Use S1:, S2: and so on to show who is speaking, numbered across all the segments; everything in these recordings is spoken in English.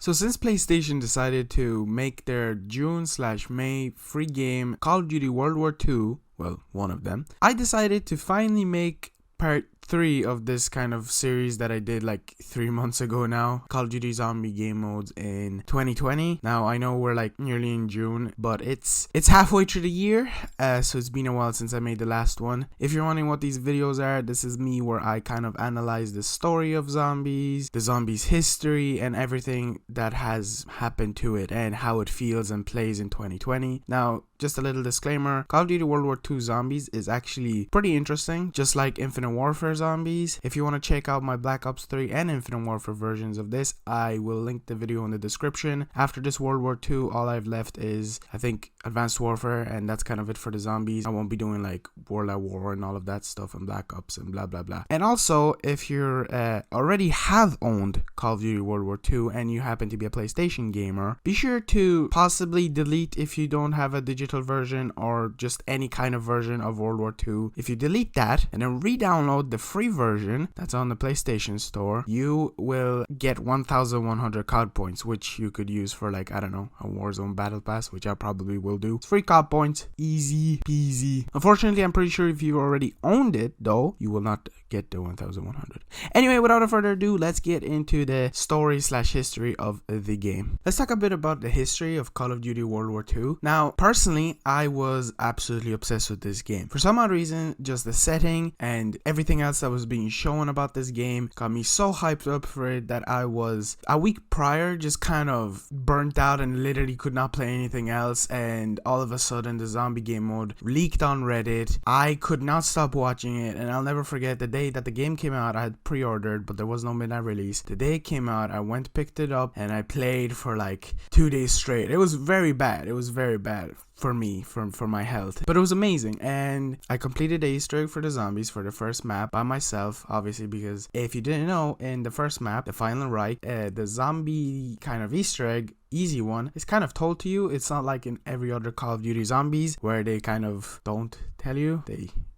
S1: So since PlayStation decided to make their June/May free game Call of Duty World War II, well, one of them, I decided to finally make part 3 of this kind of series that I did like 3 months ago now, Call of Duty Zombie game modes in 2020. Now I know we're like nearly in June, but it's halfway through the year, so it's been a while since I made the last one. If you're wondering what these videos are, this is me where I kind of analyze the story of zombies, the zombies history, and everything that has happened to it and how it feels and plays in 2020. Now, just a little disclaimer, Call of Duty World War II Zombies is actually pretty interesting, just like Infinite Warfare Zombies. If you want to check out my Black Ops 3 and Infinite Warfare versions of this, I will link the video in the description. After this World War II, all I've left is, I think, Advanced Warfare, and that's kind of it for the zombies. I won't be doing like World at War and all of that stuff and Black Ops and blah blah blah. And also, if you're already have owned Call of Duty World War II and you happen to be a PlayStation gamer, be sure to possibly delete if you don't have a digital version or just any kind of version of World War II. If you delete that and then re-download the free version that's on the PlayStation Store, you will get 1,100 COD points, which you could use for like, I don't know, a Warzone Battle Pass, which I probably will do. It's free COD points, easy peasy. Unfortunately, I'm pretty sure if you already owned it though, you will not get the 1,100. Anyway, without further ado, let's get into the story/history of the game. Let's talk a bit about the history of Call of Duty World War II. Now, personally, I was absolutely obsessed with this game. For some odd reason, just the setting and everything else that was being shown about this game got me so hyped up for it that I was, a week prior, just kind of burnt out and literally could not play anything else. And all of a sudden, the zombie game mode leaked on Reddit. I could not stop watching it, and I'll never forget the day that the game came out. I had pre-ordered, but there was no midnight release. The day it came out, I went, picked it up, and I played for like 2 days straight. It was very bad. It was very bad for me, for my health, but it was amazing. And I completed the Easter egg for the zombies for the first map by myself, obviously, because if you didn't know, in the first map, the Final Reich, the zombie kind of Easter egg, easy one, is kind of told to you. It's not like in every other Call of Duty Zombies where they kind of don't tell you.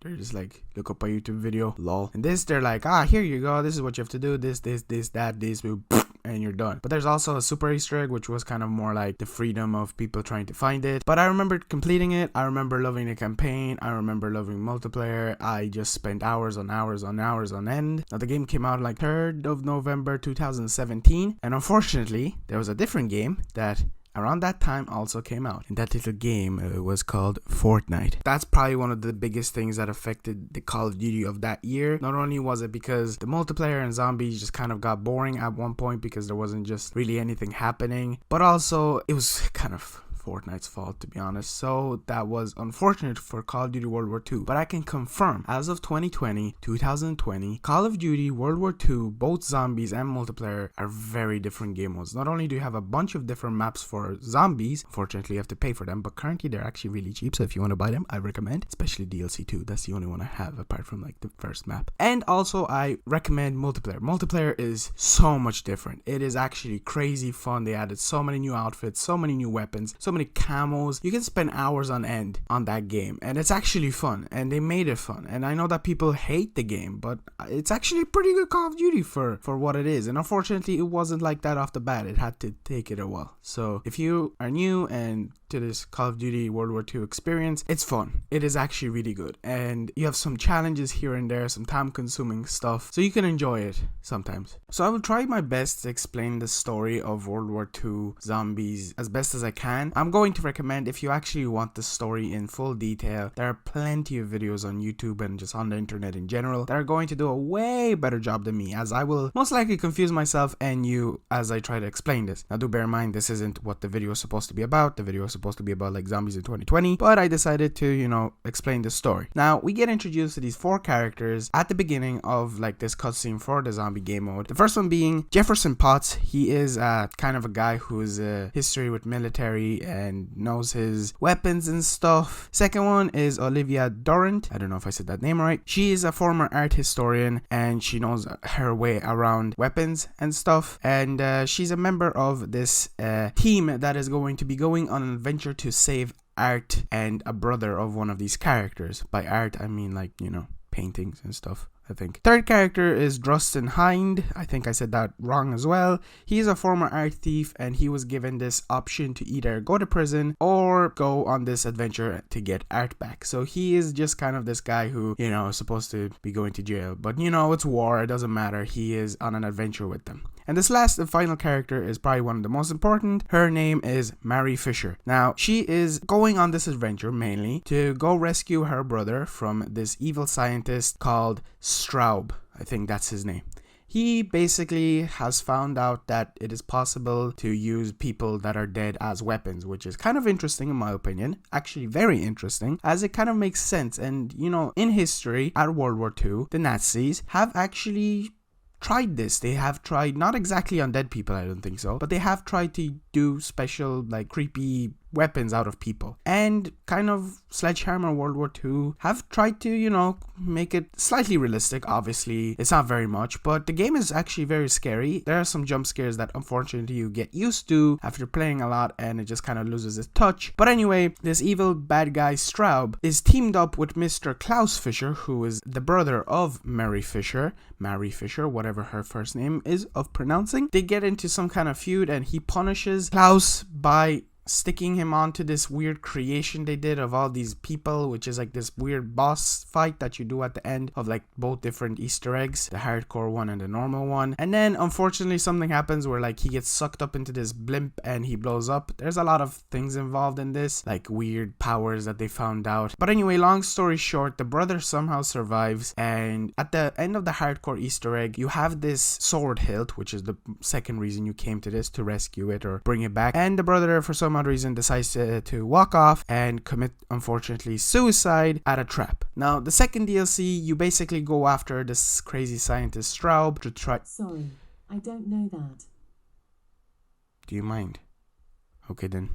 S1: They're just like, look up a YouTube video, lol. And this, they're like, here you go, this is what you have to do, this, that, this, and you're done. But there's also a super Easter egg, which was kind of more like the freedom of people trying to find it. But I remember completing it. I remember loving the campaign. I remember loving multiplayer. I just spent hours on end. Now, the game came out like 3rd of November 2017, and unfortunately there was a different game that around that time also came out, and that little game was called Fortnite. That's probably one of the biggest things that affected the Call of Duty of that year. Not only was it because the multiplayer and zombies just kind of got boring at one point because there wasn't just really anything happening, but also it was kind of Fortnite's fault, to be honest. So that was unfortunate for Call of Duty World War II. But I can confirm, as of 2020, Call of Duty World War II, both zombies and multiplayer, are very different game modes. Not only do you have a bunch of different maps for zombies, unfortunately you have to pay for them, but currently they're actually really cheap. So if you want to buy them, I recommend, especially DLC 2. That's the only one I have apart from like the first map. And also I recommend multiplayer. Multiplayer is so much different. It is actually crazy fun. They added so many new outfits, so many new weapons, so many camos. You can spend hours on end on that game, and it's actually fun, and they made it fun. And I know that people hate the game, but it's actually a pretty good Call of Duty for what it is. And unfortunately it wasn't like that off the bat. It had to take it a while. So if you are new and to this Call of Duty World War II experience, it's fun. It is actually really good, and you have some challenges here and there, some time consuming stuff, so you can enjoy it sometimes. So I will try my best to explain the story of World War II zombies as best as I can. I'm going to recommend, if you actually want the story in full detail, there are plenty of videos on YouTube and just on the internet in general that are going to do a way better job than me, as I will most likely confuse myself and you as I try to explain this. Now do bear in mind, this isn't what the video is supposed to be about. The video is supposed to be about like zombies in 2020, but I decided to, explain the story. Now we get introduced to these 4 characters at the beginning of like this cutscene for the zombie game mode. The first one being Jefferson Potts. He is kind of a guy who's history with military and knows his weapons and stuff. Second one is Olivia Durant. I don't know if I said that name right. She is a former art historian and she knows her way around weapons and stuff, and she's a member of this team that is going to be going on an adventure to save Art and a brother of one of these characters. By art I mean like, paintings and stuff. I think. Third character is Drustin Hind. I think I said that wrong as well. He's a former art thief, and he was given this option to either go to prison or go on this adventure to get art back. So he is just kind of this guy who, you know, is supposed to be going to jail. But, you know, it's war. It doesn't matter. He is on an adventure with them. And this last and final character is probably one of the most important. Her name is Mary Fisher. Now, she is going on this adventure mainly to go rescue her brother from this evil scientist called Straub. I think that's his name. He basically has found out that it is possible to use people that are dead as weapons, which is kind of interesting in my opinion. Actually very interesting, as it kind of makes sense. And, you know, in history, at World War II, the Nazis have actually tried this. They have tried, not exactly on dead people, I don't think so, but they have tried to do special, like, creepy weapons out of people. And kind of Sledgehammer World War II have tried to, you know, make it slightly realistic. Obviously, it's not very much, but the game is actually very scary. There are some jump scares that unfortunately you get used to after playing a lot, and it just kind of loses its touch. But anyway, this evil bad guy Straub is teamed up with Mr. Klaus Fisher, who is the brother of Mary Fisher, whatever her first name is of pronouncing. They get into some kind of feud, and he punishes Klaus by sticking him onto this weird creation they did of all these people, which is like this weird boss fight that you do at the end of like both different Easter eggs, the hardcore one and the normal one. And then unfortunately something happens where like he gets sucked up into this blimp and he blows up. There's a lot of things involved in this, like weird powers that they found out. But anyway, long story short, the brother somehow survives, and at the end of the hardcore Easter egg, you have this sword hilt, which is the second reason you came to this, to rescue it or bring it back. And the brother, for some odd reason, decides to walk off and commit, unfortunately, suicide at a trap. Now, the second DLC, you basically go after this crazy scientist Straub to try...
S2: Sorry, I don't know that.
S1: Do you mind? Okay then.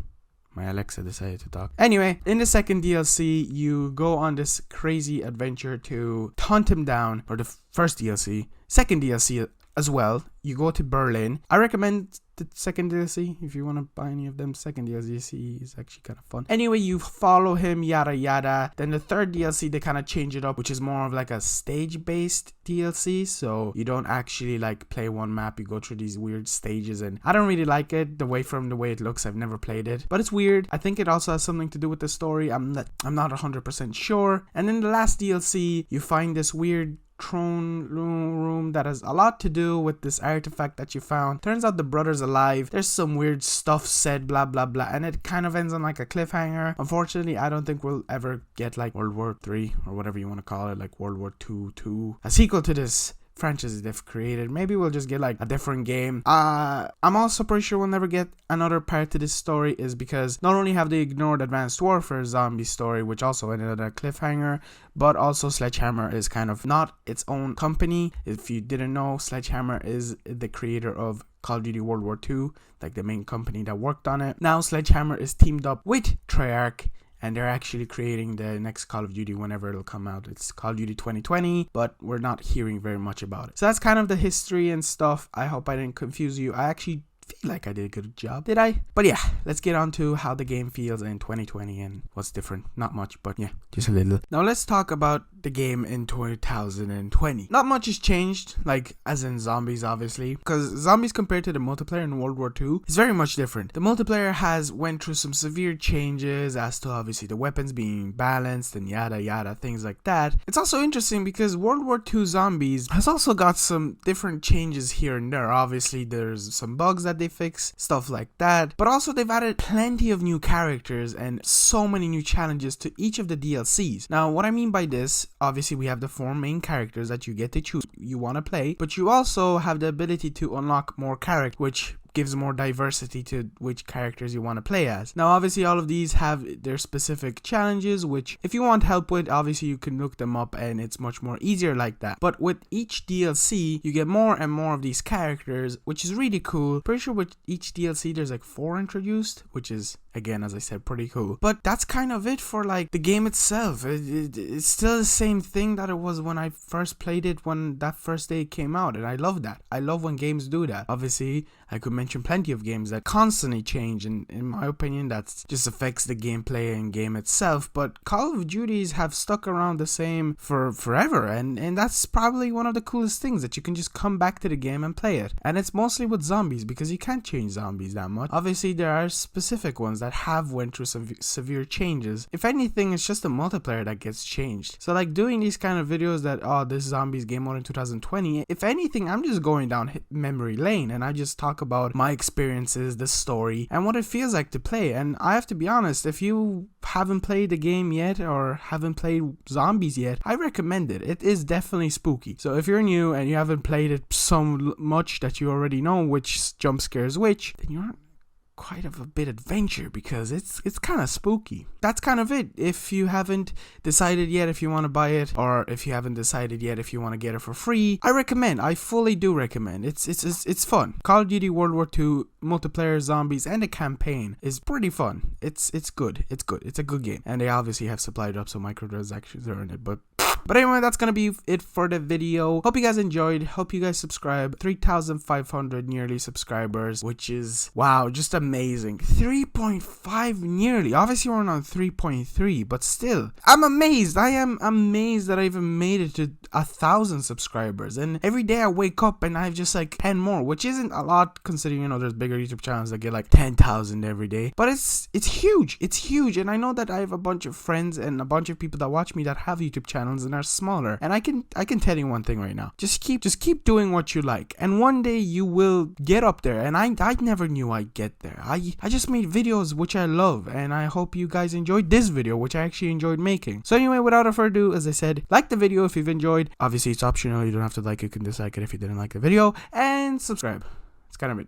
S1: My Alexa decided to talk. Anyway, in the second DLC, you go on this crazy adventure to hunt him down. Or the first DLC. Second DLC as well. You go to Berlin. I recommend the second DLC if you want to buy any of them. Second DLC is actually kind of fun. Anyway, you follow him, yada yada. Then the third DLC, they kind of change it up, which is more of like a stage based DLC. So you don't actually like play one map, you go through these weird stages, and I don't really like it the way it looks. I've never played it, but it's weird. I think it also has something to do with the story. I'm not 100% sure. And in the last DLC, you find this weird throne room that has a lot to do with this artifact that you found. Turns out the brother's alive. There's some weird stuff said, blah blah blah, and it kind of ends on like a cliffhanger. Unfortunately, I don't think we'll ever get like World War 3 or whatever you want to call it, like World War 2, a sequel to this franchise they've created. Maybe we'll just get like a different game. I'm also pretty sure we'll never get another part to this story, is because not only have they ignored Advanced Warfare zombie story, which also ended on a cliffhanger, but also Sledgehammer is kind of not its own company. If you didn't know, Sledgehammer is the creator of Call of Duty World War 2, like the main company that worked on it. Now Sledgehammer is teamed up with Treyarch, and they're actually creating the next Call of Duty whenever it'll come out. It's Call of Duty 2020, but we're not hearing very much about it. So that's kind of the history and stuff. I hope I didn't confuse you. I actually feel like I did a good job. Did I? But yeah, let's get on to how the game feels in 2020 and what's different. Not much, but yeah, just a little. Now let's talk about the game in 2020. Not much has changed, like as in zombies obviously, because zombies compared to the multiplayer in World War II is very much different. The multiplayer has went through some severe changes as to obviously the weapons being balanced and yada yada, things like that. It's also interesting because World War II zombies has also got some different changes here and there. Obviously there's some bugs that they fix, stuff like that, but also they've added plenty of new characters and so many new challenges to each of the DLCs. Now what I mean by this, obviously we have the 4 main characters that you get to choose you want to play, but you also have the ability to unlock more characters, which gives more diversity to which characters you want to play as. Now obviously all of these have their specific challenges, which if you want help with, obviously you can look them up and it's much more easier like that. But with each DLC you get more and more of these characters, which is really cool. Pretty sure with each DLC there's like 4 introduced, which is, again, as I said, pretty cool. But that's kind of it for like the game itself. It's still the same thing that it was when I first played it, when that first day it came out, and I love that. I love when games do that. Obviously I could mention mentioned plenty of games that constantly change, and in my opinion, that just affects the gameplay and game itself. But Call of Duties have stuck around the same for forever, and that's probably one of the coolest things, that you can just come back to the game and play it. And it's mostly with zombies, because you can't change zombies that much. Obviously, there are specific ones that have went through some severe changes. If anything, it's just the multiplayer that gets changed. So like doing these kind of videos that, oh, this zombies game mode in 2020, if anything, I'm just going down memory lane, and I just talk about my experiences, the story, and what it feels like to play. And I have to be honest, if you haven't played the game yet or haven't played zombies yet, I recommend it. It is definitely spooky. So if you're new and you haven't played it so much that you already know which jump scares which, then you're quite of a bit adventure, because it's kind of spooky. That's kind of it. If you haven't decided yet if you want to buy it, or if you haven't decided yet if you want to get it for free, I fully do recommend. It's fun. Call of Duty World War II multiplayer zombies and the campaign is pretty fun. It's good. It's a good game, and they obviously have supplied up some microtransactions are in it, but anyway, that's gonna be it for the video. Hope you guys enjoyed. Hope you guys subscribe. 3,500 nearly subscribers, which is, wow, just amazing. 3.5 nearly. Obviously, we're on 3.3, but still, I'm amazed. I am amazed that I even made it to 1,000 subscribers. And every day I wake up and I have just like 10 more, which isn't a lot considering, you know, there's bigger YouTube channels that get like 10,000 every day. But it's huge. It's huge. And I know that I have a bunch of friends and a bunch of people that watch me that have YouTube channels and are smaller, and I can tell you one thing right now: just keep doing what you like, and one day you will get up there. And I never knew I'd get there. I just made videos which I love, and I hope you guys enjoyed this video, which I actually enjoyed making. So anyway, without further ado, as I said, like the video if you've enjoyed. Obviously it's optional, you don't have to like it, you can dislike it if you didn't like the video, and subscribe. It's kind of it.